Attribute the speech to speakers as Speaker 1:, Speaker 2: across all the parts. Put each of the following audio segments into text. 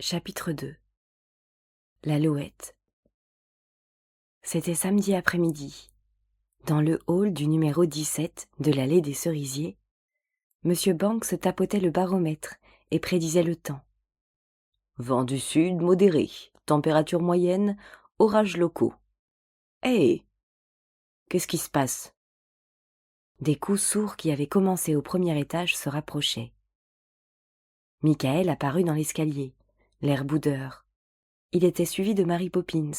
Speaker 1: Chapitre 2. L'Alouette. C'était samedi après-midi. Dans le hall du numéro 17 de l'allée des Cerisiers, M. Banks tapotait le baromètre et prédisait le temps. Vent du sud modéré, température moyenne, orages locaux. Hé! Qu'est-ce qui se passe? Des coups sourds qui avaient commencé au premier étage se rapprochaient. Michael apparut dans l'escalier, l'air boudeur. Il était suivi de Mary Poppins,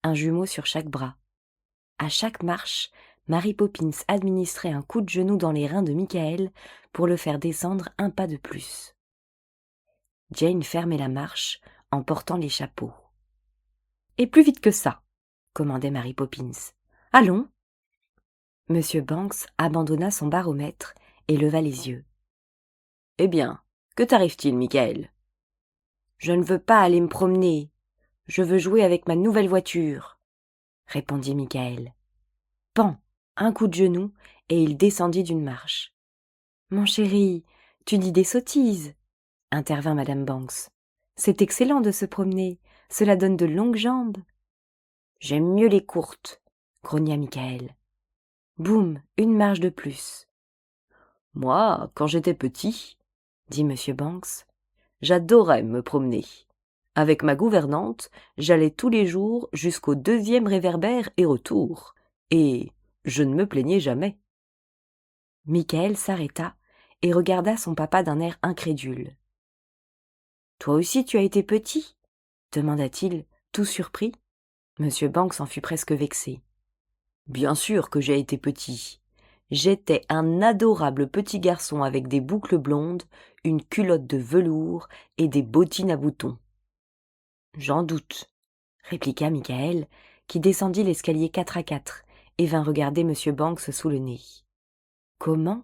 Speaker 1: un jumeau sur chaque bras. À chaque marche, Mary Poppins administrait un coup de genou dans les reins de Michael pour le faire descendre un pas de plus. Jane fermait la marche en portant les chapeaux. « Et plus vite que ça !» commandait Mary Poppins. « Allons !» Monsieur Banks abandonna son baromètre et leva les yeux. « Eh bien, que t'arrive-t-il, Michael ? » ?»« Je ne veux pas aller me promener. Je veux jouer avec ma nouvelle voiture, » répondit Michael. Pan, un coup de genou, et il descendit d'une marche. « Mon chéri, tu dis des sottises, » intervint Madame Banks. « C'est excellent de se promener, cela donne de longues jambes. »« J'aime mieux les courtes, » grogna Michael. Boum, une marche de plus. « Moi, quand j'étais petit, » dit Monsieur Banks, « j'adorais me promener. Avec ma gouvernante, j'allais tous les jours jusqu'au 2e réverbère et retour, et je ne me plaignais jamais. » Michael s'arrêta et regarda son papa d'un air incrédule. « Toi aussi tu as été petit ?» demanda-t-il, tout surpris. Monsieur Banks en fut presque vexé. « Bien sûr que j'ai été petit. J'étais un adorable petit garçon avec des boucles blondes, une culotte de velours et des bottines à boutons. »« J'en doute, » répliqua Michael, qui descendit l'escalier 4 à 4 et vint regarder Monsieur Banks sous le nez. Comment ?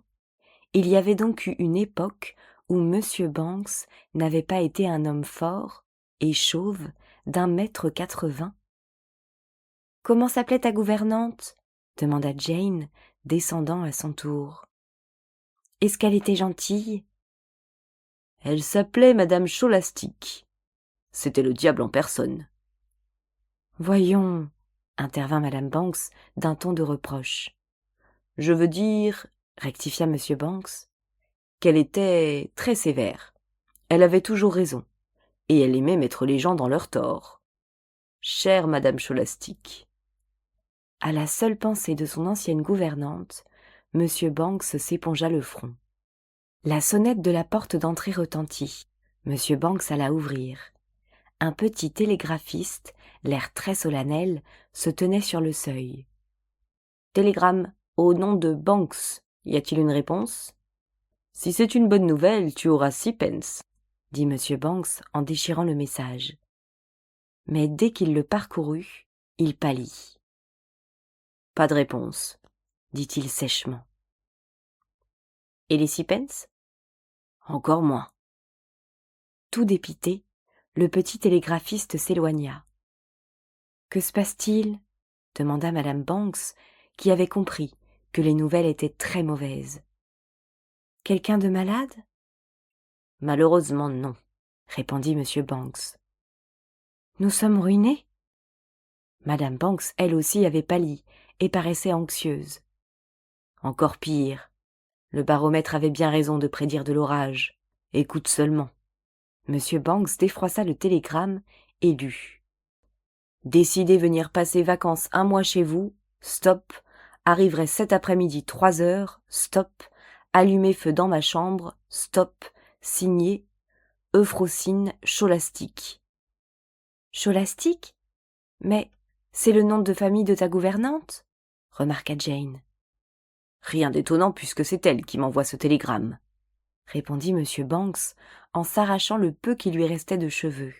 Speaker 1: Il y avait donc eu une époque où Monsieur Banks n'avait pas été un homme fort et chauve d'1,80 m. « Comment s'appelait ta gouvernante ?» demanda Jane, descendant à son tour. « Est-ce qu'elle était gentille ?»« Elle s'appelait Madame Scholastique. C'était le diable en personne. »« Voyons, » intervint Madame Banks d'un ton de reproche. « Je veux dire, » rectifia Monsieur Banks, « qu'elle était très sévère. Elle avait toujours raison, et elle aimait mettre les gens dans leur tort. Chère Madame Scholastique. » À la seule pensée de son ancienne gouvernante, Monsieur Banks s'épongea le front. La sonnette de la porte d'entrée retentit. Monsieur Banks alla ouvrir. Un petit télégraphiste, l'air très solennel, se tenait sur le seuil. « Télégramme au nom de Banks. Y a-t-il une réponse ? » ?»« Si c'est une bonne nouvelle, tu auras 6 pence, » dit Monsieur Banks en déchirant le message. Mais dès qu'il le parcourut, il pâlit. « Pas de réponse, » dit-il sèchement. « Et les 6 pence ? » ?»« Encore moins. » Tout dépité, le petit télégraphiste s'éloigna. « Que se passe-t-il ? » demanda Madame Banks, qui avait compris que les nouvelles étaient très mauvaises. « Quelqu'un de malade ? » ?»« Malheureusement non, » répondit Monsieur Banks. « Nous sommes ruinés ? » Madame Banks, elle aussi, avait pâli et paraissait anxieuse. Encore pire. Le baromètre avait bien raison de prédire de l'orage. Écoute seulement. Monsieur Banks défroissa le télégramme et lut. « Décidez venir passer vacances 1 mois chez vous, stop, arriverai cet après-midi 3 heures, stop, allumez feu dans ma chambre, stop, signé Euphrosine Scholastique. »« Scholastique ? Mais c'est le nom de famille de ta gouvernante ?» remarqua Jane. « Rien d'étonnant puisque c'est elle qui m'envoie ce télégramme, » répondit Monsieur Banks en s'arrachant le peu qui lui restait de cheveux.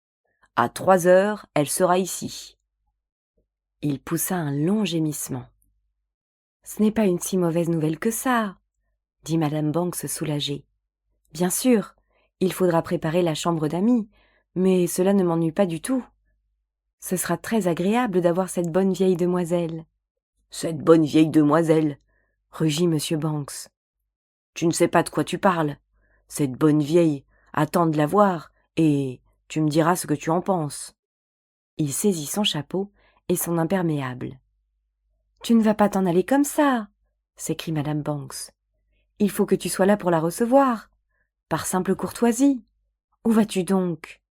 Speaker 1: « À 3 heures, elle sera ici. » Il poussa un long gémissement. « Ce n'est pas une si mauvaise nouvelle que ça, » dit Madame Banks soulagée. « Bien sûr, il faudra préparer la chambre d'amis, mais cela ne m'ennuie pas du tout. Ce sera très agréable d'avoir cette bonne vieille demoiselle. »« Cette bonne vieille demoiselle !» rugit Monsieur Banks. « Tu ne sais pas de quoi tu parles. Cette bonne vieille, attends de la voir, et Tu me diras ce que tu en penses. » Il saisit son chapeau et son imperméable. « Tu ne vas pas t'en aller comme ça !» s'écrie madame Banks. « Il faut que tu sois là pour la recevoir, par simple courtoisie. Où vas-tu donc ? » ?»«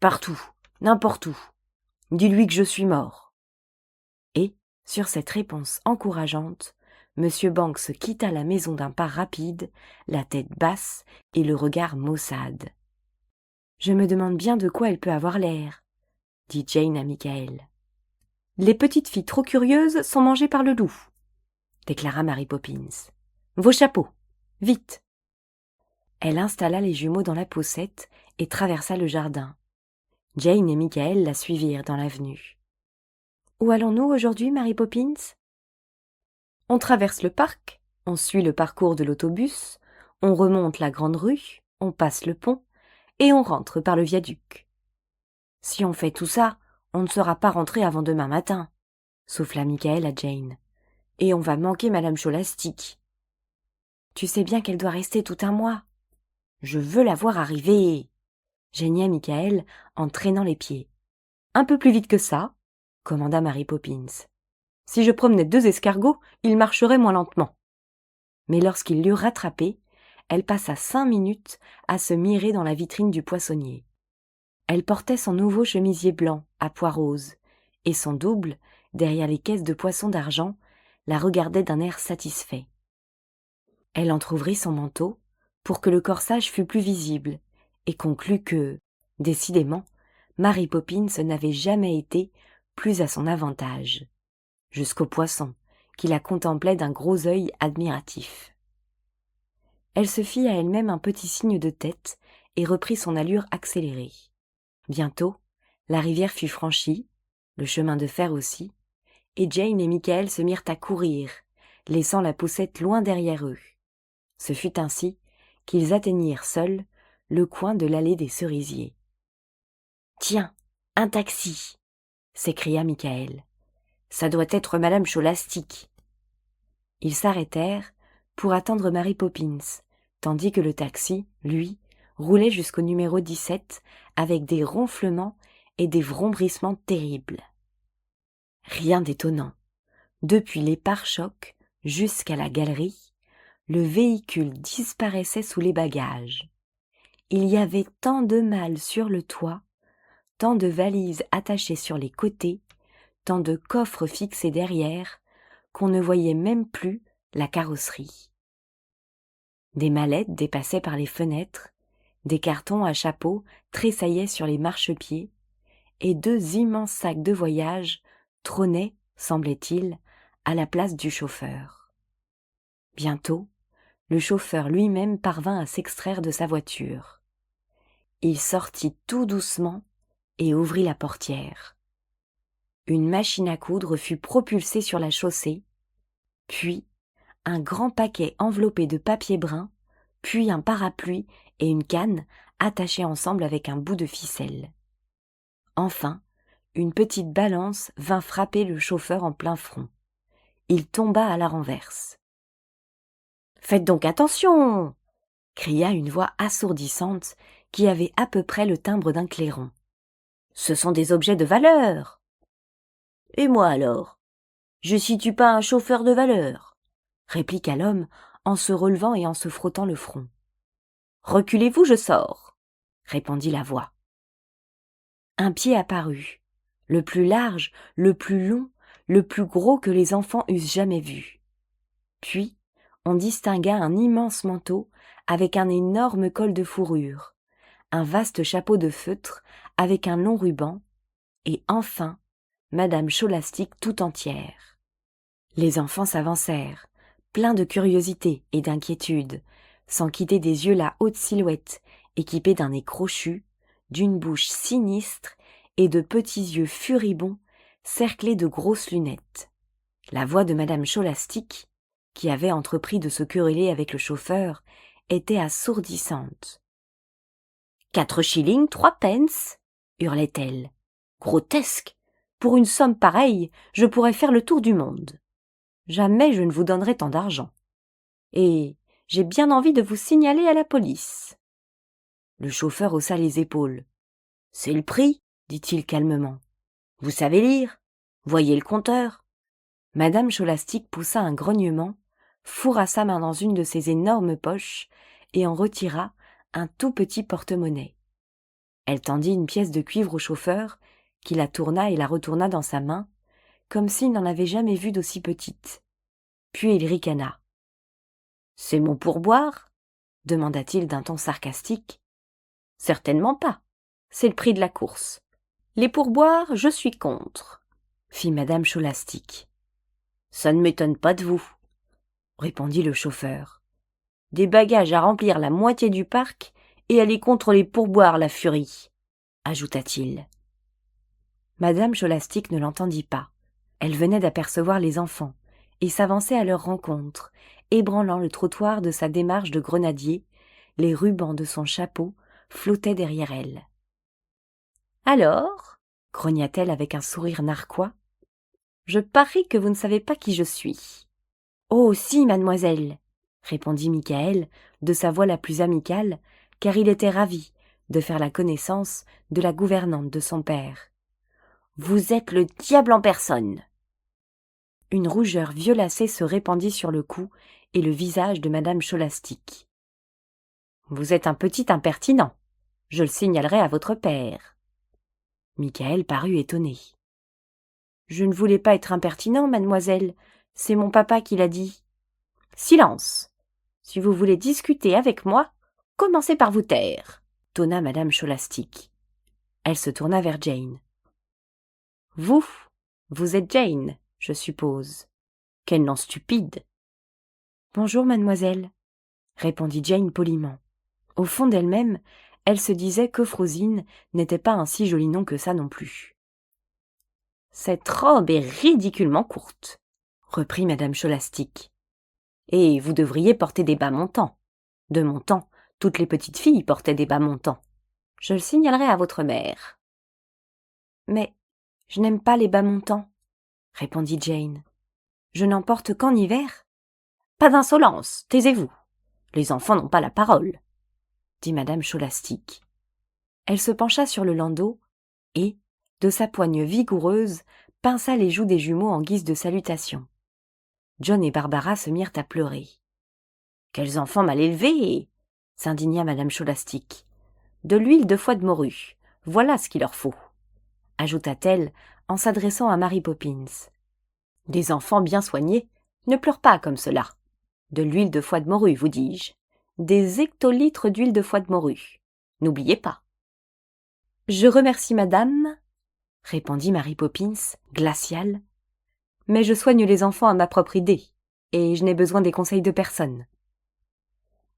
Speaker 1: Partout, n'importe où. Dis-lui que je suis mort. » Et, sur cette réponse encourageante, M. Banks quitta la maison d'un pas rapide, la tête basse et le regard maussade. « Je me demande bien de quoi elle peut avoir l'air, » dit Jane à Michael. « Les petites filles trop curieuses sont mangées par le loup, » déclara Mary Poppins. « Vos chapeaux, vite !» Elle installa les jumeaux dans la poussette et traversa le jardin. Jane et Michael la suivirent dans l'avenue. « Où allons-nous aujourd'hui, Mary Poppins ? » ?»« On traverse le parc, on suit le parcours de l'autobus, on remonte la grande rue, on passe le pont, et on rentre par le viaduc. »« Si on fait tout ça, on ne sera pas rentré avant demain matin, » souffla Michael à Jane. « Et on va manquer Madame Scholastic. »« Tu sais bien qu'elle doit rester tout un mois. »« Je veux la voir arriver !» geignait Michael en traînant les pieds. « Un peu plus vite que ça, » commanda Mary Poppins. « Si je promenais 2 escargots, ils marcheraient moins lentement. » Mais lorsqu'ils l'eurent rattrapée, elle passa 5 minutes à se mirer dans la vitrine du poissonnier. Elle portait son nouveau chemisier blanc à pois roses, et son double, derrière les caisses de poissons d'argent, la regardait d'un air satisfait. Elle entr'ouvrit son manteau pour que le corsage fût plus visible, et conclut que, décidément, Mary Poppins n'avait jamais été plus à son avantage, jusqu'au poisson, qui la contemplait d'un gros œil admiratif. Elle se fit à elle-même un petit signe de tête et reprit son allure accélérée. Bientôt, la rivière fut franchie, le chemin de fer aussi, et Jane et Michael se mirent à courir, laissant la poussette loin derrière eux. Ce fut ainsi qu'ils atteignirent seuls le coin de l'allée des cerisiers. « Tiens, un taxi !» s'écria Michael. « Ça doit être Madame Scholastic. » Ils s'arrêtèrent pour attendre Mary Poppins, tandis que le taxi, lui, roulait jusqu'au numéro 17 avec des ronflements et des vrombissements terribles. Rien d'étonnant. Depuis les pare-chocs jusqu'à la galerie, le véhicule disparaissait sous les bagages. Il y avait tant de malles sur le toit, tant de valises attachées sur les côtés, tant de coffres fixés derrière, qu'on ne voyait même plus la carrosserie. Des mallettes dépassaient par les fenêtres, des cartons à chapeau tressaillaient sur les marchepieds, et 2 immenses sacs de voyage trônaient, semblait-il, à la place du chauffeur. Bientôt, le chauffeur lui-même parvint à s'extraire de sa voiture. Il sortit tout doucement et ouvrit la portière. Une machine à coudre fut propulsée sur la chaussée, puis un grand paquet enveloppé de papier brun, puis un parapluie et une canne attachés ensemble avec un bout de ficelle. Enfin, une petite balance vint frapper le chauffeur en plein front. Il tomba à la renverse. « Faites donc attention !» cria une voix assourdissante qui avait à peu près le timbre d'un clairon. « Ce sont des objets de valeur !»« Et moi alors ? Je situe pas un chauffeur de valeur !» répliqua l'homme en se relevant et en se frottant le front. « Reculez-vous, je sors !» répondit la voix. Un pied apparut, le plus large, le plus long, le plus gros que les enfants eussent jamais vu. Puis, on distingua un immense manteau avec un énorme col de fourrure, un vaste chapeau de feutre avec un long ruban, et enfin, Madame Scholastic tout entière. Les enfants s'avancèrent, pleins de curiosité et d'inquiétude, sans quitter des yeux la haute silhouette, équipée d'un nez crochu, d'une bouche sinistre et de petits yeux furibonds, cerclés de grosses lunettes. La voix de Madame Scholastic, qui avait entrepris de se quereller avec le chauffeur, était assourdissante. « 4 shillings 3 pence !» hurlait-elle. « Grotesque ! Pour une somme pareille, je pourrais faire le tour du monde. Jamais je ne vous donnerai tant d'argent. Et j'ai bien envie de vous signaler à la police. » Le chauffeur haussa les épaules. C'est le prix, dit-il calmement. Vous savez lire? Voyez le compteur. Madame Scholastique poussa un grognement, fourra sa main dans une de ses énormes poches et en retira un tout petit porte-monnaie. Elle tendit une pièce de cuivre au chauffeur, qui la tourna et la retourna dans sa main, comme s'il n'en avait jamais vu d'aussi petite. Puis il ricana. « C'est mon pourboire ?» demanda-t-il d'un ton sarcastique. « Certainement pas. C'est le prix de la course. Les pourboires, je suis contre, » fit madame Scholastique. « Ça ne m'étonne pas de vous, » répondit le chauffeur. « Des bagages à remplir la moitié du parc et elle est contre les pourboires, la furie, » ajouta-t-il. Madame Scholastique ne l'entendit pas. Elle venait d'apercevoir les enfants et s'avançait à leur rencontre, ébranlant le trottoir de sa démarche de grenadier. Les rubans de son chapeau flottaient derrière elle. « Alors, » grogna-t-elle avec un sourire narquois, « je parie que vous ne savez pas qui je suis. »« Oh, si, mademoiselle !» répondit Michael de sa voix la plus amicale, car il était ravi de faire la connaissance de la gouvernante de son père. « Vous êtes le diable en personne !» Une rougeur violacée se répandit sur le cou et le visage de madame Scholastique. « Vous êtes un petit impertinent. Je le signalerai à votre père. » Michael parut étonné. « Je ne voulais pas être impertinent, mademoiselle. C'est mon papa qui l'a dit. »« Silence. Si vous voulez discuter avec moi, commencez par vous taire, » tonna madame Scholastique. Elle se tourna vers Jane. « Vous êtes Jane, je suppose. Quel nom stupide. »« Bonjour, mademoiselle, » répondit Jane poliment. Au fond d'elle-même, elle se disait qu'Euphrosine n'était pas un si joli nom que ça non plus. « Cette robe est ridiculement courte, » reprit madame Scholastique. « Et vous devriez porter des bas montants. De mon temps, toutes les petites filles portaient des bas montants. Je le signalerai à votre mère. »« Mais je n'aime pas les bas montants, » répondit Jane. « Je n'en porte qu'en hiver. »« Pas d'insolence, taisez-vous. Les enfants n'ont pas la parole, » dit madame Scholastique. Elle se pencha sur le landau et, de sa poigne vigoureuse, pinça les joues des jumeaux en guise de salutation. John et Barbara se mirent à pleurer. « Quels enfants mal élevés !» s'indigna madame Scholastique. « De l'huile de foie de morue, voilà ce qu'il leur faut, » ajouta-t-elle en s'adressant à Mary Poppins. « Des enfants bien soignés ne pleurent pas comme cela. De l'huile de foie de morue, vous dis-je. Des hectolitres d'huile de foie de morue. N'oubliez pas. »« Je remercie madame, » répondit Mary Poppins, glaciale, « mais je soigne les enfants à ma propre idée, et je n'ai besoin des conseils de personne. »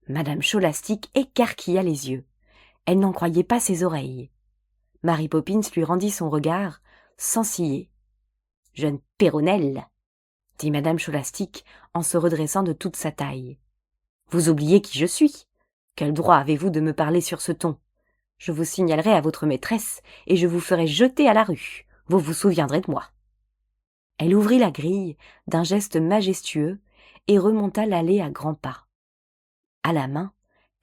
Speaker 1: Madame Scholastique écarquilla les yeux. Elle n'en croyait pas ses oreilles. Mary Poppins lui rendit son regard, sans ciller. « Jeune péronnelle, » dit madame Scholastique en se redressant de toute sa taille. « Vous oubliez qui je suis. Quel droit avez-vous de me parler sur ce ton? Je vous signalerai à votre maîtresse et je vous ferai jeter à la rue. Vous vous souviendrez de moi. » Elle ouvrit la grille d'un geste majestueux et remonta l'allée à grands pas. À la main,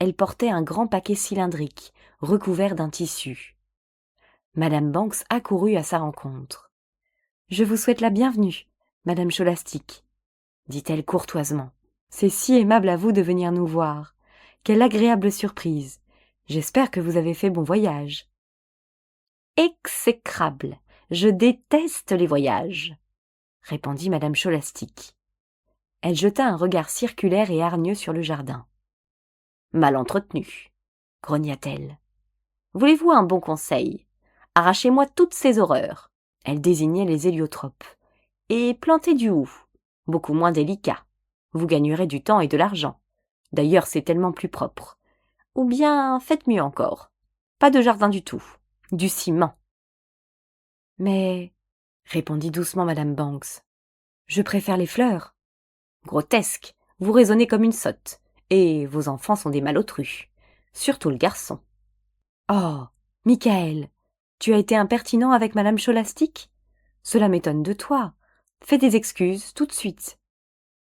Speaker 1: elle portait un grand paquet cylindrique recouvert d'un tissu. Madame Banks accourut à sa rencontre. « Je vous souhaite la bienvenue, madame Scholastique, » dit-elle courtoisement. « C'est si aimable à vous de venir nous voir. Quelle agréable surprise. J'espère que vous avez fait bon voyage. »« Exécrable. Je déteste les voyages, » répondit madame Scholastique. Elle jeta un regard circulaire et hargneux sur le jardin. « Mal entretenu, » grogna-t-elle. « Voulez-vous un bon conseil? Arrachez-moi toutes ces horreurs. » Elle désignait les héliotropes. « Et plantez du hou, beaucoup moins délicat. Vous gagnerez du temps et de l'argent. D'ailleurs, c'est tellement plus propre. Ou bien, faites mieux encore. Pas de jardin du tout. Du ciment. »« Mais, » répondit doucement madame Banks, « je préfère les fleurs. »« Grotesque, vous raisonnez comme une sotte. Et vos enfants sont des malotrus. Surtout le garçon. »« Oh, Michael, tu as été impertinent avec madame Scholastique? Cela m'étonne de toi. Fais des excuses, tout de suite. »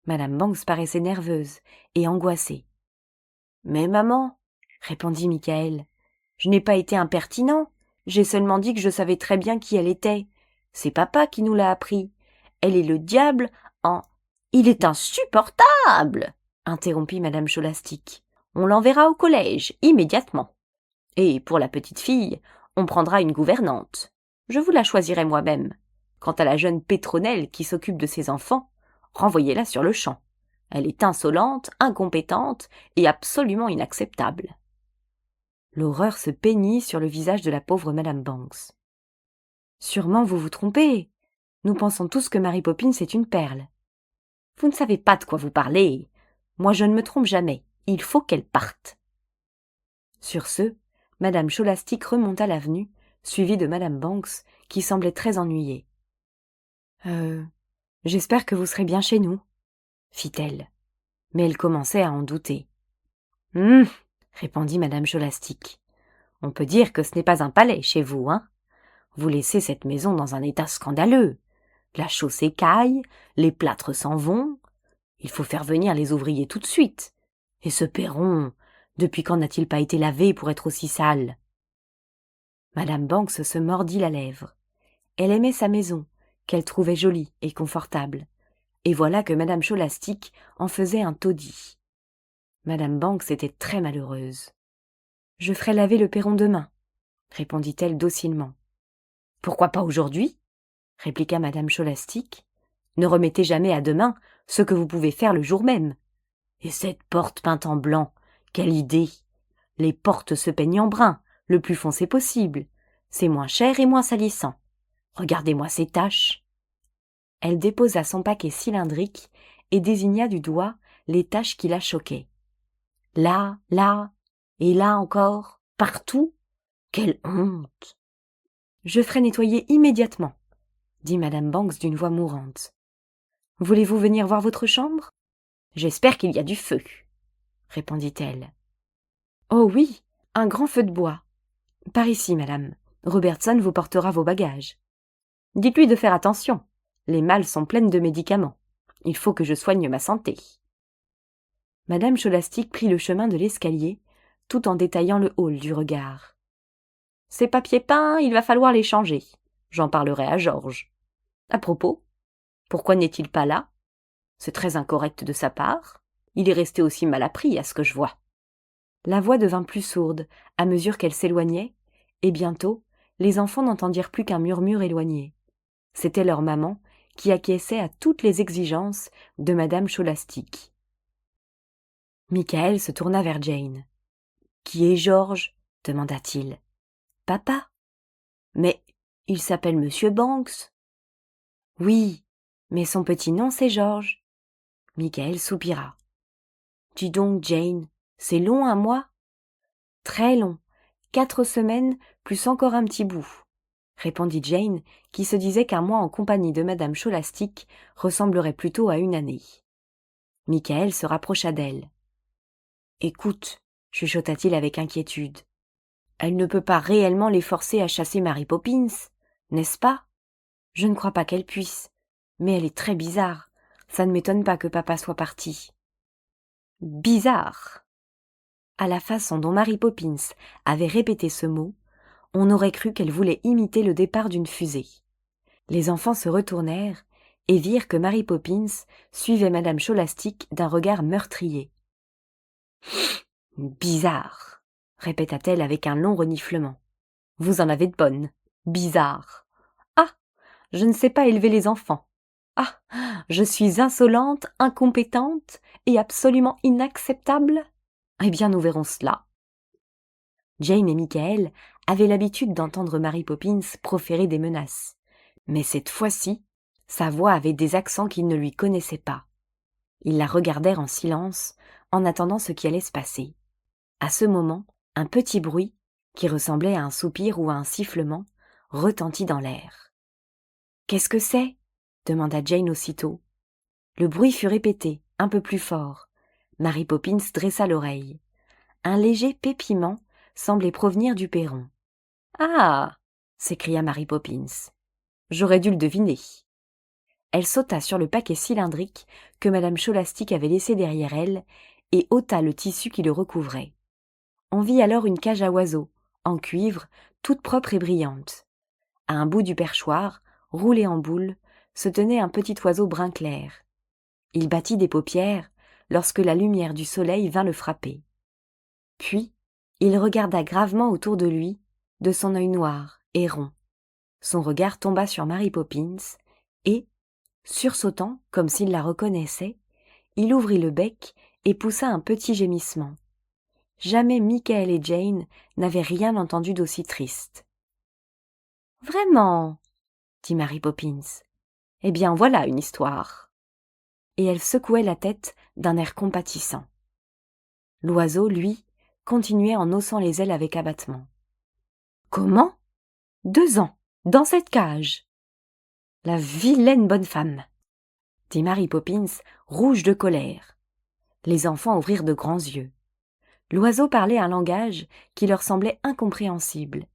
Speaker 1: Madame Banks paraissait nerveuse et angoissée. « Mais maman, » répondit Michael, « je n'ai pas été impertinent. J'ai seulement dit que je savais très bien qui elle était. C'est papa qui nous l'a appris. Elle est le diable en... Il est insupportable, interrompit madame Scholastique. On l'enverra au collège, immédiatement. Et pour la petite fille, on prendra une gouvernante. Je vous la choisirai moi-même. Quant à la jeune Pétronelle qui s'occupe de ses enfants, renvoyez-la sur le champ. Elle est insolente, incompétente et absolument inacceptable. L'horreur se peignit sur le visage de la pauvre madame Banks. Sûrement vous vous trompez. Nous pensons tous que Mary Poppins est une perle. Vous ne savez pas de quoi vous parlez. Moi je ne me trompe jamais. Il faut qu'elle parte. Sur ce, madame Scholastique remonta l'avenue, suivie de madame Banks, qui semblait très ennuyée. J'espère que vous serez bien chez nous, fit-elle. Mais elle commençait à en douter. Répondit madame Scholastique. On peut dire que ce n'est pas un palais chez vous, hein? Vous laissez cette maison dans un état scandaleux. La chaux s'écaille, les plâtres s'en vont. Il faut faire venir les ouvriers tout de suite. Et ce perron, depuis quand n'a-t-il pas été lavé pour être aussi sale? Madame Banks se mordit la lèvre. Elle aimait sa maison, qu'elle trouvait jolie et confortable. Et voilà que madame Scholastique en faisait un taudis. Madame Banks était très malheureuse. « Je ferai laver le perron demain, » répondit-elle docilement. « Pourquoi pas aujourd'hui ?» répliqua madame Scholastique. « Ne remettez jamais à demain ce que vous pouvez faire le jour même. Et cette porte peinte en blanc, quelle idée! Les portes se peignent en brun, le plus foncé possible. C'est moins cher et moins salissant. Regardez-moi ces taches. » Elle déposa son paquet cylindrique et désigna du doigt les taches qui la choquaient. Là, et là encore, partout. Quelle honte! Je ferai nettoyer immédiatement, dit madame Banks d'une voix mourante. Voulez-vous venir voir votre chambre? J'espère qu'il y a du feu, répondit-elle. Oh oui, un grand feu de bois. Par ici, madame. Robertson vous portera vos bagages. Dites-lui de faire attention. Les malles sont pleines de médicaments. Il faut que je soigne ma santé. Madame Scholastique prit le chemin de l'escalier, tout en détaillant le hall du regard. Ces papiers peints, il va falloir les changer. J'en parlerai à Georges. À propos, pourquoi n'est-il pas là? C'est très incorrect de sa part. Il est resté aussi mal appris à ce que je vois. La voix devint plus sourde à mesure qu'elle s'éloignait, et bientôt, les enfants n'entendirent plus qu'un murmure éloigné. C'était leur maman qui acquiesçait à toutes les exigences de madame Scholastique. Michael se tourna vers Jane. « Qui est Georges ?» demanda-t-il. « Papa. »« Mais il s'appelle monsieur Banks. »« Oui, mais son petit nom c'est Georges. » Michael soupira. « Dis donc, Jane, c'est long un mois ?»« Très long, 4 semaines plus encore un petit bout. » répondit Jane, qui se disait qu'un mois en compagnie de madame Scholastique ressemblerait plutôt à une année. Michael se rapprocha d'elle. « Écoute, » chuchota-t-il avec inquiétude. « Elle ne peut pas réellement les forcer à chasser Mary Poppins, n'est-ce pas? Je ne crois pas qu'elle puisse, mais elle est très bizarre. Ça ne m'étonne pas que papa soit parti. » Bizarre. À la façon dont Mary Poppins avait répété ce mot, on aurait cru qu'elle voulait imiter le départ d'une fusée. Les enfants se retournèrent et virent que Mary Poppins suivait madame Scholastique d'un regard meurtrier. « Bizarre, » répéta-t-elle avec un long reniflement. « Vous en avez de bonnes. Bizarre. Ah, je ne sais pas élever les enfants. Ah, je suis insolente, incompétente et absolument inacceptable. Eh bien, nous verrons cela. » Jane et Michael avaient l'habitude d'entendre Mary Poppins proférer des menaces. Mais cette fois-ci, sa voix avait des accents qu'ils ne lui connaissaient pas. Ils la regardèrent en silence, en attendant ce qui allait se passer. À ce moment, un petit bruit, qui ressemblait à un soupir ou à un sifflement, retentit dans l'air. « Qu'est-ce que c'est ?» demanda Jane aussitôt. Le bruit fut répété, un peu plus fort. Mary Poppins dressa l'oreille. Un léger pépiment semblait provenir du perron. « Ah !» s'écria Mary Poppins. « J'aurais dû le deviner. » Elle sauta sur le paquet cylindrique que madame Scholastique avait laissé derrière elle et ôta le tissu qui le recouvrait. On vit alors une cage à oiseaux, en cuivre, toute propre et brillante. À un bout du perchoir, roulé en boule, se tenait un petit oiseau brun clair. Il battit des paupières lorsque la lumière du soleil vint le frapper. Puis, il regarda gravement autour de lui, de son œil noir et rond. Son regard tomba sur Mary Poppins et, sursautant comme s'il la reconnaissait, il ouvrit le bec et poussa un petit gémissement. Jamais Michael et Jane n'avaient rien entendu d'aussi triste. « Vraiment ?» dit Mary Poppins. « Eh bien, voilà une histoire. » Et elle secouait la tête d'un air compatissant. L'oiseau, lui, continuait en haussant les ailes avec abattement. « Comment ? 2 ans, dans cette cage !»« La vilaine bonne femme !» dit Mary Poppins, rouge de colère. Les enfants ouvrirent de grands yeux. L'oiseau parlait un langage qui leur semblait incompréhensible.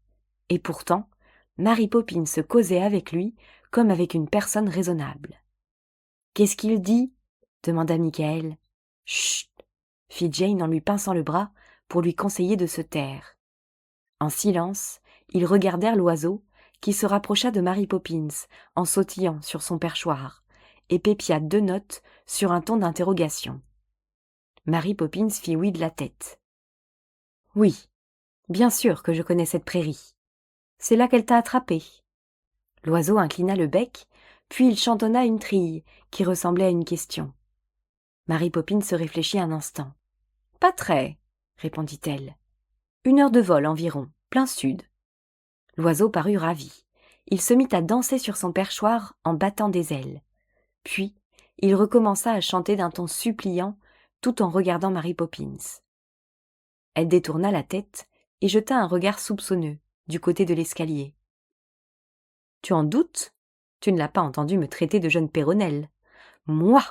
Speaker 1: Et pourtant, Mary Poppins se causait avec lui comme avec une personne raisonnable. « Qu'est-ce qu'il dit ?» demanda Michael. « Chut !» fit Jane en lui pinçant le bras pour lui conseiller de se taire. En silence, ils regardèrent l'oiseau qui se rapprocha de Mary Poppins en sautillant sur son perchoir et pépia 2 notes sur un ton d'interrogation. Mary Poppins fit oui de la tête. « Oui, bien sûr que je connais cette prairie. C'est là qu'elle t'a attrapé. » L'oiseau inclina le bec, puis il chantonna une trille qui ressemblait à une question. Mary Poppins se réfléchit un instant. « Pas très, » répondit-elle. « 1 heure de vol environ, plein sud. » L'oiseau parut ravi. Il se mit à danser sur son perchoir en battant des ailes. Puis, il recommença à chanter d'un ton suppliant tout en regardant Mary Poppins. Elle détourna la tête et jeta un regard soupçonneux du côté de l'escalier. « Tu en doutes ? Tu ne l'as pas entendu me traiter de jeune péronnelle. Moi !»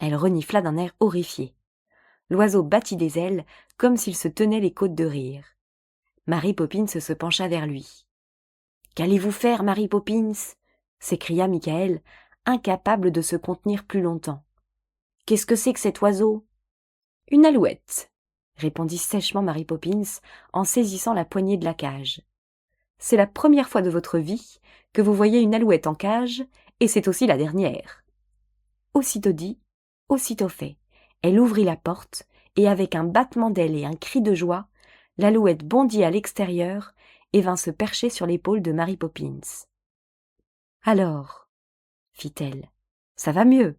Speaker 1: Elle renifla d'un air horrifié. L'oiseau battit des ailes comme s'il se tenait les côtes de rire. Mary Poppins se pencha vers lui. « Qu'allez-vous faire, Mary Poppins ?» s'écria Michael, incapable de se contenir plus longtemps. « Qu'est-ce que c'est que cet oiseau ?»« Une alouette », répondit sèchement Mary Poppins en saisissant la poignée de la cage. « C'est la première fois de votre vie que vous voyez une alouette en cage, et c'est aussi la dernière. » Aussitôt dit, aussitôt fait. Elle ouvrit la porte, et avec un battement d'ailes et un cri de joie, l'alouette bondit à l'extérieur et vint se percher sur l'épaule de Mary Poppins. « Alors ?» fit-elle. « Ça va mieux ?»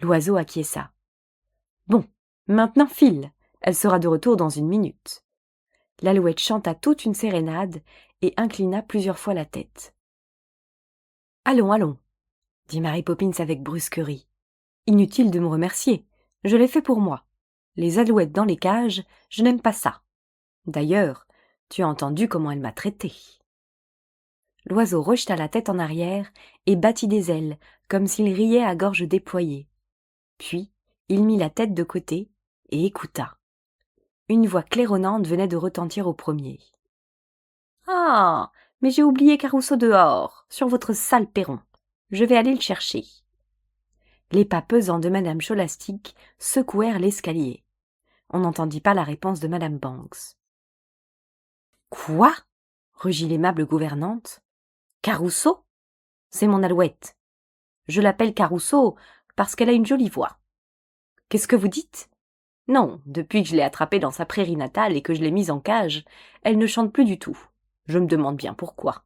Speaker 1: L'oiseau acquiesça. « Bon, maintenant file, elle sera de retour dans 1 minute. » L'alouette chanta toute une sérénade et inclina plusieurs fois la tête. « Allons, allons !» dit Mary Poppins avec brusquerie. « Inutile de me remercier, je l'ai fait pour moi. Les alouettes dans les cages, je n'aime pas ça. D'ailleurs, tu as entendu comment elle m'a traité. » L'oiseau rejeta la tête en arrière et battit des ailes, comme s'il riait à gorge déployée. Puis, il mit la tête de côté et écouta. Une voix claironnante venait de retentir au premier. « Ah, mais j'ai oublié Caruso dehors, sur votre sale perron. Je vais aller le chercher. » Les pas pesants de Madame Scholastic secouèrent l'escalier. On n'entendit pas la réponse de Madame Banks. « Quoi ?» rugit l'aimable gouvernante. « Caruso ? C'est mon alouette. Je l'appelle Caruso parce qu'elle a une jolie voix. Qu'est-ce que vous dites ? Non, depuis que je l'ai attrapée dans sa prairie natale et que je l'ai mise en cage, elle ne chante plus du tout. Je me demande bien pourquoi. »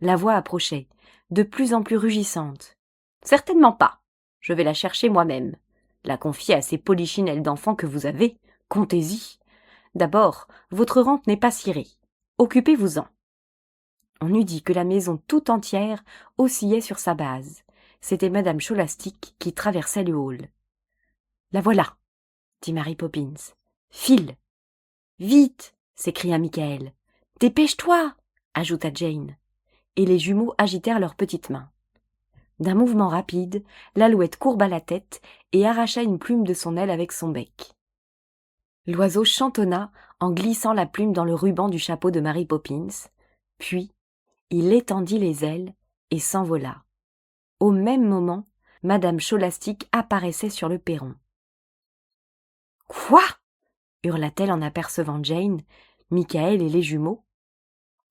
Speaker 1: La voix approchait, de plus en plus rugissante. « Certainement pas. Je vais la chercher moi-même. La confier à ces polichinelles d'enfants que vous avez. Comptez-y. D'abord, votre rente n'est pas cirée. Occupez-vous-en. » On eût dit que la maison tout entière oscillait sur sa base. C'était Madame Scholastic qui traversait le hall. « La voilà !» dit Mary Poppins. « File !»« Vite !» s'écria Michael. « Dépêche-toi !» ajouta Jane. Et les jumeaux agitèrent leurs petites mains. D'un mouvement rapide, l'alouette courba la tête et arracha une plume de son aile avec son bec. L'oiseau chantonna en glissant la plume dans le ruban du chapeau de Mary Poppins, puis il étendit les ailes et s'envola. Au même moment, Madame Scholastic apparaissait sur le perron. « Quoi ?» hurla-t-elle en apercevant Jane, Michael et les jumeaux.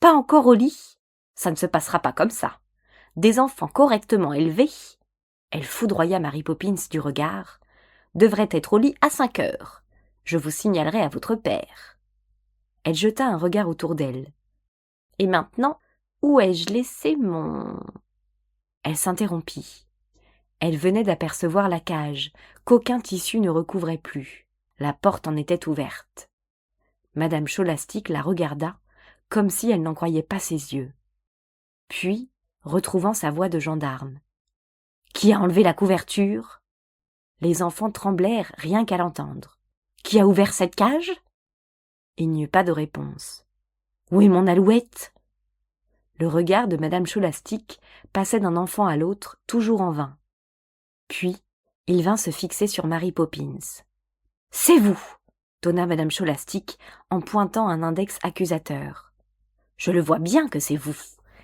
Speaker 1: Pas encore au lit? Ça ne se passera pas comme ça. Des enfants correctement élevés, elle foudroya Mary Poppins du regard, devraient être au lit à 5 heures. Je vous signalerai à votre père. Elle jeta un regard autour d'elle. Et maintenant, où ai-je laissé mon... Elle s'interrompit. Elle venait d'apercevoir la cage, qu'aucun tissu ne recouvrait plus. La porte en était ouverte. Madame Scholastic la regarda, comme si elle n'en croyait pas ses yeux. Puis, retrouvant sa voix de gendarme. « Qui a enlevé la couverture ?» Les enfants tremblèrent rien qu'à l'entendre. « Qui a ouvert cette cage ?» Il n'y eut pas de réponse. « Où est mon Alouette ?» Le regard de Madame Scholastic passait d'un enfant à l'autre, toujours en vain. Puis, il vint se fixer sur Mary Poppins. « C'est vous !» tonna Madame Scholastic en pointant un index accusateur. « Je le vois bien que c'est vous.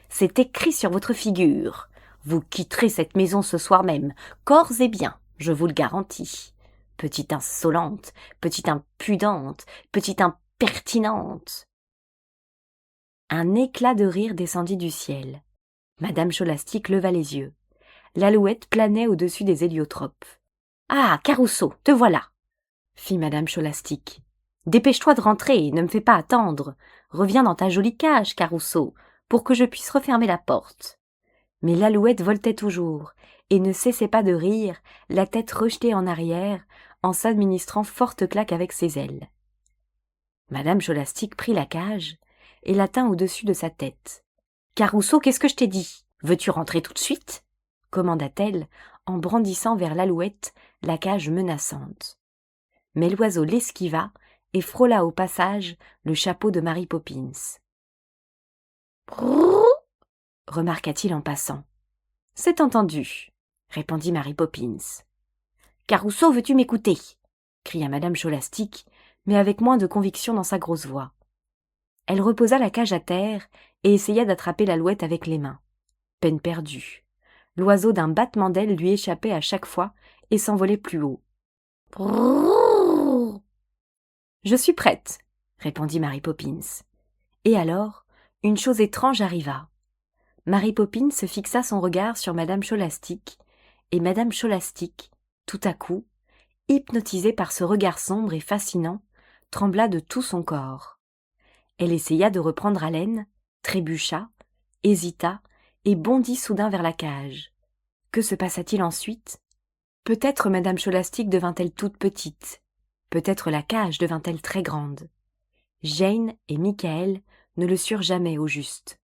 Speaker 1: C'est écrit sur votre figure. Vous quitterez cette maison ce soir même, corps et biens, je vous le garantis. Petite insolente, petite impudente, petite impertinente. » Un éclat de rire descendit du ciel. Madame Scholastic leva les yeux. L'Alouette planait au-dessus des héliotropes. « Ah, Carousseau, te voilà !» fit Madame Scholastic. « Dépêche-toi de rentrer et ne me fais pas attendre. Reviens dans ta jolie cage, Carousseau, pour que je puisse refermer la porte. » Mais l'Alouette voltait toujours et ne cessait pas de rire, la tête rejetée en arrière, en s'administrant forte claque avec ses ailes. Madame Scholastic prit la cage et la tint au-dessus de sa tête. « Carousseau, qu'est-ce que je t'ai dit? Veux-tu rentrer tout de suite ?» commanda-t-elle en brandissant vers l'Alouette la cage menaçante. Mais l'oiseau l'esquiva et frôla au passage le chapeau de Mary Poppins. « Brrr !» remarqua-t-il en passant. « C'est entendu, » répondit Mary Poppins. « Carousseau, veux-tu m'écouter ?» cria Madame Scholastic, mais avec moins de conviction dans sa grosse voix. Elle reposa la cage à terre et essaya d'attraper l'Alouette avec les mains. Peine perdue. L'oiseau d'un battement d'ailes lui échappait à chaque fois et s'envolait plus haut. « Brrr !»« Je suis prête, » répondit Mary Poppins. Et alors, une chose étrange arriva. Mary Poppins se fixa son regard sur Madame Scholastic, et Madame Scholastic, tout à coup, hypnotisée par ce regard sombre et fascinant, trembla de tout son corps. Elle essaya de reprendre haleine, trébucha, hésita et bondit soudain vers la cage. Que se passa-t-il ensuite? Peut-être Madame Scholastic devint-elle toute petite, peut-être la cage devint-elle très grande. Jane et Michael ne le surent jamais au juste.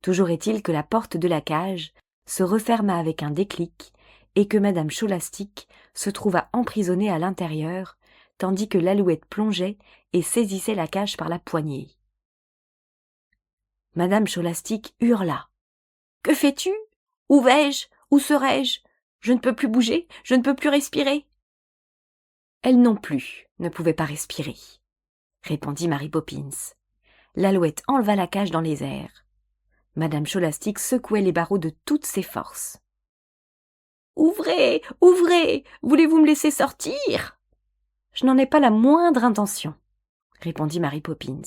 Speaker 1: Toujours est-il que la porte de la cage se referma avec un déclic et que Madame Scholastic se trouva emprisonnée à l'intérieur, tandis que l'Alouette plongeait et saisissait la cage par la poignée. Madame Scholastic hurla. « Que fais-tu? Où vais-je? Où serai-je? Je ne peux plus bouger, je ne peux plus respirer. » Elle non plus ne pouvait pas respirer, répondit Mary Poppins. L'Alouette enleva la cage dans les airs. Madame Scholastic secouait les barreaux de toutes ses forces. « Ouvrez, ouvrez, voulez-vous me laisser sortir ?»« Je n'en ai pas la moindre intention, » répondit Mary Poppins.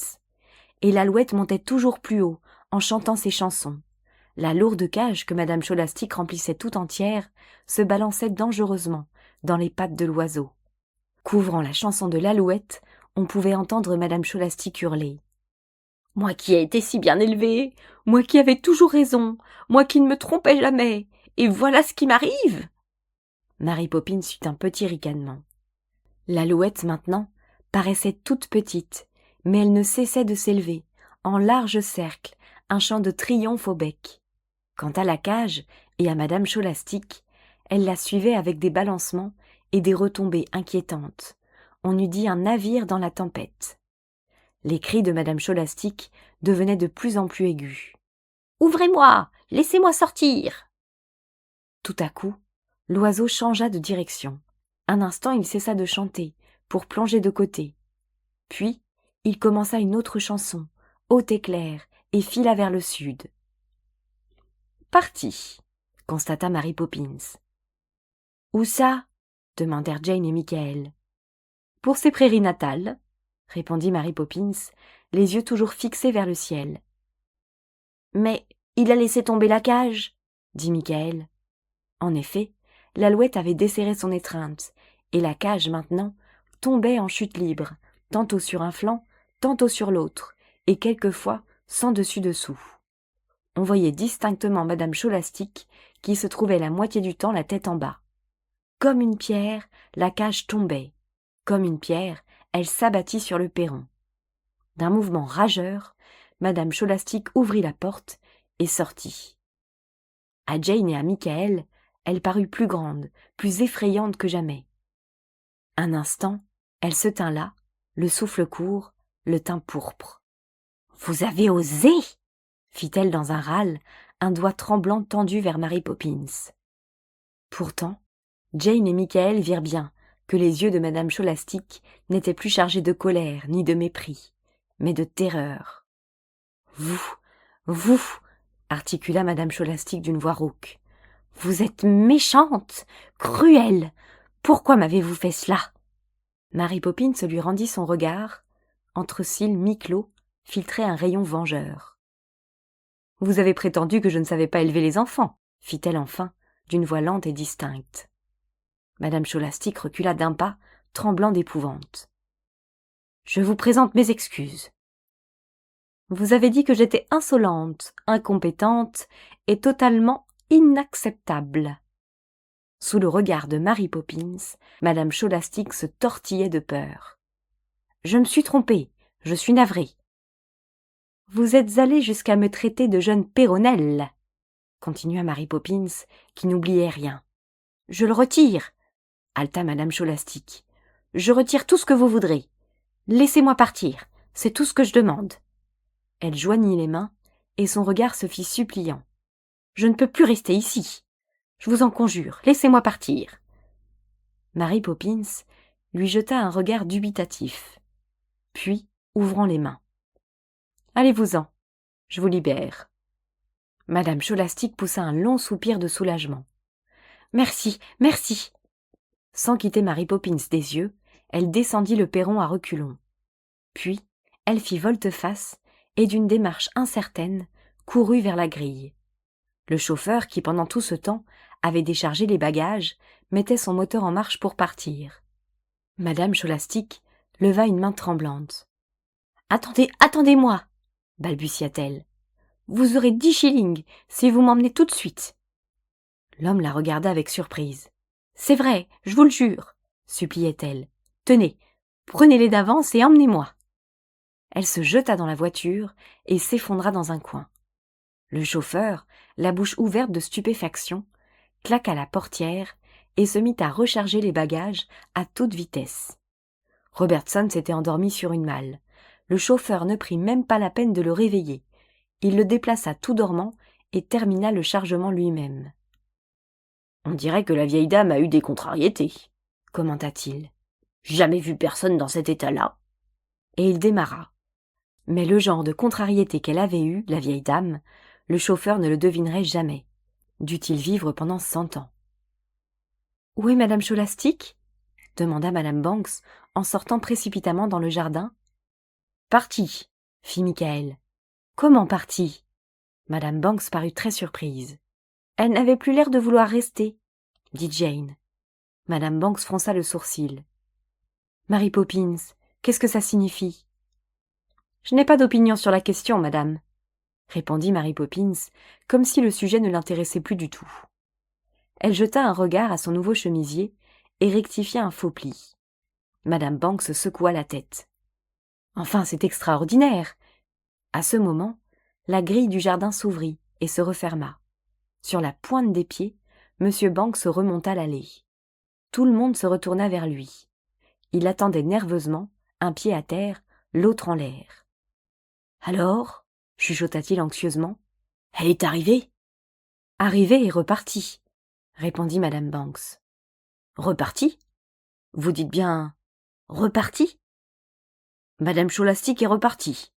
Speaker 1: Et l'Alouette montait toujours plus haut, en chantant ses chansons. La lourde cage que Madame Scholastic remplissait tout entière se balançait dangereusement dans les pattes de l'oiseau. Couvrant la chanson de l'Alouette, on pouvait entendre Madame Scholastic hurler. « Moi qui ai été si bien élevée, moi qui avais toujours raison, moi qui ne me trompais jamais, et voilà ce qui m'arrive !» Mary Poppins eut un petit ricanement. L'Alouette, maintenant, paraissait toute petite, mais elle ne cessait de s'élever, en large cercle, un chant de triomphe au bec. Quant à la cage et à Madame Scholastic, elle la suivait avec des balancements et des retombées inquiétantes. On eût dit un navire dans la tempête. Les cris de Madame Scholastic devenaient de plus en plus aigus. « Ouvrez-moi! Laissez-moi sortir !» Tout à coup, l'oiseau changea de direction. Un instant, il cessa de chanter, pour plonger de côté. Puis, il commença une autre chanson, haute et claire, et fila vers le sud. « Parti !» constata Mary Poppins. « Où ça ?» demandèrent Jane et Michael. « Pour ses prairies natales, » répondit Mary Poppins, les yeux toujours fixés vers le ciel. Mais il a laissé tomber la cage, dit Michael. En effet, l'Alouette avait desserré son étreinte, et la cage, maintenant, tombait en chute libre, tantôt sur un flanc, tantôt sur l'autre, et quelquefois sans dessus-dessous. On voyait distinctement madame Scholastique, qui se trouvait la moitié du temps la tête en bas. Comme une pierre, la cage tombait. Comme une pierre, elle s'abattit sur le perron. D'un mouvement rageur, madame Scholastique ouvrit la porte et sortit. À Jane et à Michael, elle parut plus grande, plus effrayante que jamais. Un instant, elle se tint là, le souffle court, le teint pourpre. « Vous avez osé !» fit-elle dans un râle, un doigt tremblant tendu vers Mary Poppins. Pourtant, Jane et Michael virent bien que les yeux de madame Scholastique n'étaient plus chargés de colère ni de mépris, mais de terreur. « Vous, articula madame Scholastique d'une voix rauque. « Vous êtes méchante, cruelle. Pourquoi m'avez-vous fait cela ?» Mary Poppins lui rendit son regard. Entre cils mi-clos filtrait un rayon vengeur. « Vous avez prétendu que je ne savais pas élever les enfants, » fit-elle enfin, d'une voix lente et distincte. Madame Scholastique recula d'un pas, tremblant d'épouvante. « Je vous présente mes excuses. Vous avez dit que j'étais insolente, incompétente et totalement inacceptable. » Sous le regard de Mary Poppins, madame Scholastique se tortillait de peur. « Je me suis trompée, je suis navrée. »« Vous êtes allée jusqu'à me traiter de jeune péronnelle, » continua Mary Poppins, qui n'oubliait rien. « Je le retire, » haleta madame Scholastique. « Je retire tout ce que vous voudrez. Laissez-moi partir, c'est tout ce que je demande. » Elle joignit les mains, et son regard se fit suppliant. « Je ne peux plus rester ici. Je vous en conjure, laissez-moi partir. » Mary Poppins lui jeta un regard dubitatif. Puis, ouvrant les mains. « Allez-vous-en, je vous libère. » Madame Scholastique poussa un long soupir de soulagement. « Merci, merci !» Sans quitter Mary Poppins des yeux, elle descendit le perron à reculons. Puis, elle fit volte-face et d'une démarche incertaine, courut vers la grille. Le chauffeur, qui pendant tout ce temps avait déchargé les bagages, mettait son moteur en marche pour partir. Madame Scholastique leva une main tremblante. « Attendez, attendez-moi » balbutia-t-elle. « Vous aurez 10 shillings si vous m'emmenez tout de suite. » L'homme la regarda avec surprise. « C'est vrai, je vous le jure, » suppliait-elle. « Tenez, prenez-les d'avance et emmenez-moi. » Elle se jeta dans la voiture et s'effondra dans un coin. Le chauffeur, la bouche ouverte de stupéfaction, claqua la portière et se mit à recharger les bagages à toute vitesse. Robertson s'était endormi sur une malle. Le chauffeur ne prit même pas la peine de le réveiller. Il le déplaça tout dormant et termina le chargement lui-même. « On dirait que la vieille dame a eu des contrariétés, » commenta-t-il. « Jamais vu personne dans cet état-là. » Et il démarra. Mais le genre de contrariété qu'elle avait eue, la vieille dame, le chauffeur ne le devinerait jamais. Dut-il vivre pendant 100 ans. « Où est madame Scholastique ?» demanda madame Banks en sortant précipitamment dans le jardin. « Partie, » fit Michael. « Comment partie ?» Madame Banks parut très surprise. « Elle n'avait plus l'air de vouloir rester, » dit Jane. Madame Banks fronça le sourcil. « Mary Poppins, qu'est-ce que ça signifie ?»« Je n'ai pas d'opinion sur la question, madame, » répondit Mary Poppins, comme si le sujet ne l'intéressait plus du tout. Elle jeta un regard à son nouveau chemisier et rectifia un faux pli. Madame Banks secoua la tête. « Enfin, c'est extraordinaire !» À ce moment, la grille du jardin s'ouvrit et se referma. Sur la pointe des pieds, M. Banks remonta l'allée. Tout le monde se retourna vers lui. Il attendait nerveusement, un pied à terre, l'autre en l'air. « Alors ?» chuchota-t-il anxieusement. « Elle est arrivée ?»« Arrivée et repartie, » répondit madame Banks. « Repartie ? Vous dites bien repartie ? Madame Scholastique est repartie. »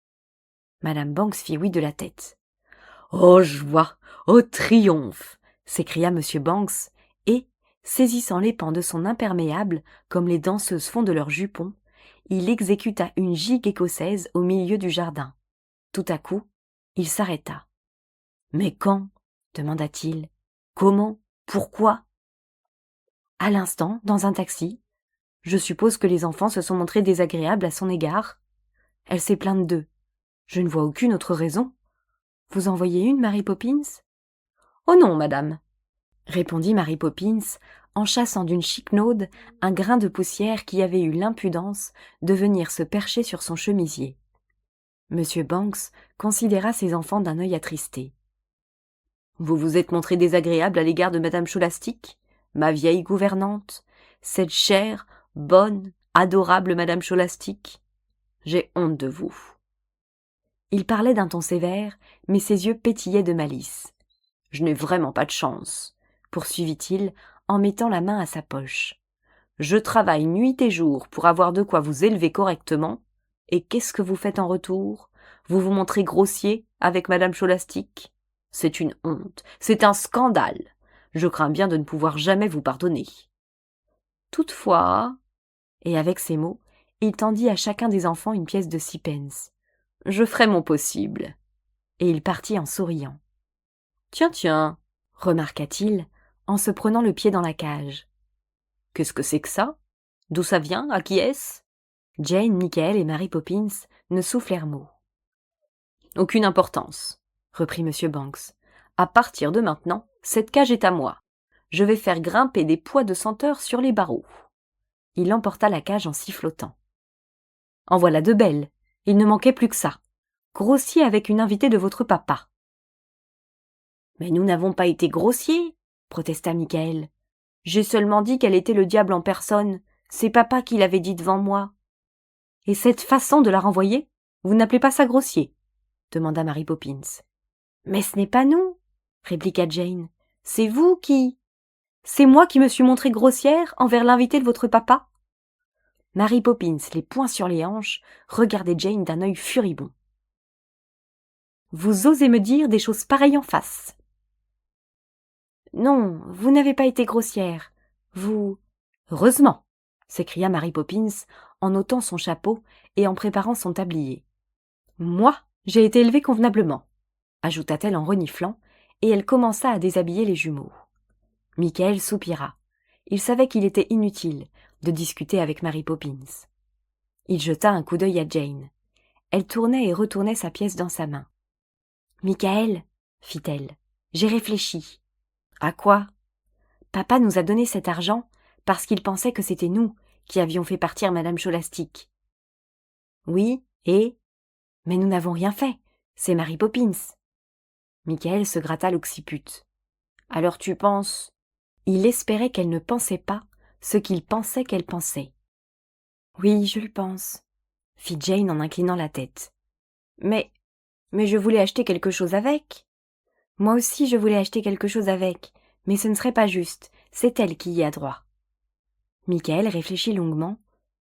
Speaker 1: Madame Banks fit oui de la tête. « Oh joie ! Oh triomphe !» s'écria M. Banks, et, saisissant les pans de son imperméable comme les danseuses font de leurs jupons, il exécuta une gigue écossaise au milieu du jardin. Tout à coup, il s'arrêta. Mais quand? Demanda-t-il. Comment? Pourquoi? À l'instant, dans un taxi. Je suppose que les enfants se sont montrés désagréables à son égard. Elle s'est plainte d'eux. Je ne vois aucune autre raison. Vous en voyez une, Mary Poppins? Oh non, madame, répondit Mary Poppins, en chassant d'une chiquenaude un grain de poussière qui avait eu l'impudence de venir se percher sur son chemisier. Monsieur Banks considéra ses enfants d'un œil attristé. Vous vous êtes montré désagréable à l'égard de madame Scholastic, ma vieille gouvernante, cette chère, bonne, adorable madame Scholastic. J'ai honte de vous. Il parlait d'un ton sévère, mais ses yeux pétillaient de malice. Je n'ai vraiment pas de chance, poursuivit-il en mettant la main à sa poche. Je travaille nuit et jour pour avoir de quoi vous élever correctement, et qu'est-ce que vous faites en retour? Vous vous montrez grossier avec madame Scholastic? C'est une honte, c'est un scandale. Je crains bien de ne pouvoir jamais vous pardonner. Toutefois, et avec ces mots, il tendit à chacun des enfants une pièce de 6 pence. Je ferai mon possible. Et il partit en souriant. Tiens, tiens, remarqua-t-il, en se prenant le pied dans la cage. Qu'est-ce que c'est que ça? D'où ça vient? À qui est-ce? Jane, Michael et Mary Poppins ne soufflèrent mot. Aucune importance, reprit M. Banks. À partir de maintenant, cette cage est à moi. Je vais faire grimper des pois de senteur sur les barreaux. Il emporta la cage en sifflotant. En voilà de belles. Il ne manquait plus que ça. Grossier avec une invitée de votre papa. Mais nous n'avons pas été grossiers, protesta Michael. J'ai seulement dit qu'elle était le diable en personne. C'est papa qui l'avait dit devant moi. Et cette façon de la renvoyer, vous n'appelez pas ça grossier? Demanda Mary Poppins. Mais ce n'est pas nous, répliqua Jane. C'est vous qui... C'est moi qui me suis montrée grossière envers l'invité de votre papa? Mary Poppins, les poings sur les hanches, regardait Jane d'un œil furibond. Vous osez me dire des choses pareilles en face? Non, vous n'avez pas été grossière. Vous... Heureusement, s'écria Mary Poppins en ôtant son chapeau et en préparant son tablier. Moi, j'ai été élevée convenablement, ajouta-t-elle en reniflant, et elle commença à déshabiller les jumeaux. Michael soupira. Il savait qu'il était inutile de discuter avec Mary Poppins. Il jeta un coup d'œil à Jane. Elle tournait et retournait sa pièce dans sa main. « Michael, fit-elle, j'ai réfléchi. »« À quoi ?»« Papa nous a donné cet argent parce qu'il pensait que c'était nous qui avions fait partir madame Scholastic. »« Oui, et ? Mais nous n'avons rien fait, c'est Mary Poppins. » Michael se gratta l'occiput. « Alors tu penses ?» Il espérait qu'elle ne pensait pas ce qu'il pensait qu'elle pensait. « Oui, je le pense, » fit Jane en inclinant la tête. « Mais je voulais acheter quelque chose avec. » « Moi aussi je voulais acheter quelque chose avec, mais ce ne serait pas juste, c'est elle qui y a droit. » Michael réfléchit longuement,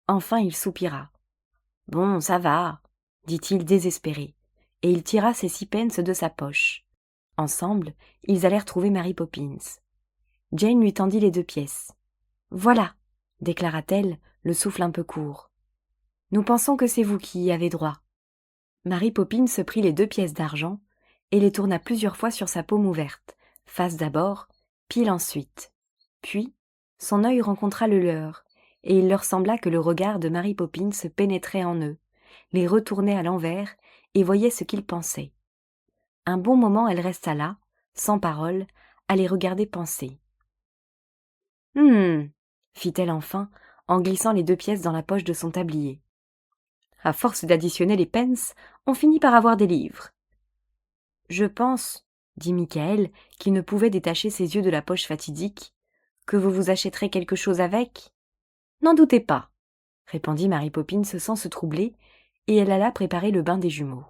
Speaker 1: enfin il soupira. « Bon, ça va, » dit-il désespéré, et il tira ses 6 pence de sa poche. Ensemble, ils allèrent trouver Mary Poppins. Jane lui tendit les 2 pièces. « Voilà, » déclara-t-elle, le souffle un peu court. « Nous pensons que c'est vous qui y avez droit. » Mary Poppins se prit les 2 pièces d'argent et les tourna plusieurs fois sur sa paume ouverte, face d'abord, pile ensuite. Puis, son œil rencontra le leur, et il leur sembla que le regard de Mary Poppins se pénétrait en eux, les retournait à l'envers et voyait ce qu'ils pensaient. Un bon moment elle resta là, sans parole, à les regarder penser. « fit-elle enfin, en glissant les 2 pièces dans la poche de son tablier. À force d'additionner les pence, on finit par avoir des livres. Je pense, dit Michael, qui ne pouvait détacher ses yeux de la poche fatidique, que vous vous achèterez quelque chose avec? N'en doutez pas, répondit Mary Poppins sans se troubler, et elle alla préparer le bain des jumeaux.